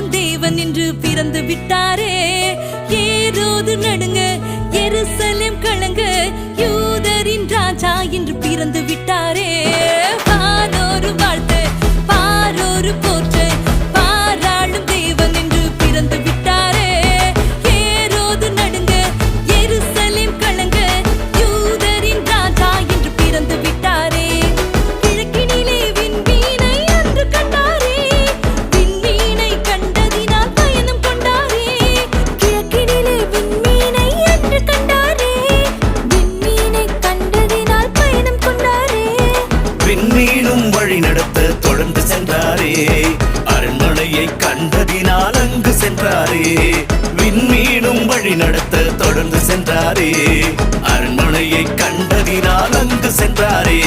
பாராளும் தேவன் என்று பிறந்து விட்டாரே. ஏரோது நடுங்க, எருசலேம் கலங்க, யூதரின் ராஜா என்று பிறந்து விட்டாரே. வானோரு வாழ்த்து, பாரோரு போற்று, பாராளும் தேவன் என்று பிறந்து விட்டாரே. ஏரோது நடுங்க, எருசலேம் கலங்க, யூதரின் ராஜா என்று பிறந்து விட்டாரே. கிழக்கினிலே விண்மீனை அன்று கண்டாரே, விண்மீனை கண்டதினால் பயணம் கொண்டாரே. கிழக்கினிலே விண்மீனை அன்று கண்டாரே, விண்மீனை கண்டதினால் பயணம் கொண்டாரே. விண்மீனும் வழி நடத்த தொடர்ந்து சென்றாரே, அரண்மனையை கண்டதினால் அங்கு சென்றாரே. விண்மீனும் வழி நடத்த தொடர்ந்து சென்றாரே, அரண்மனையை கண்டதினால் அங்கு சென்றாரே.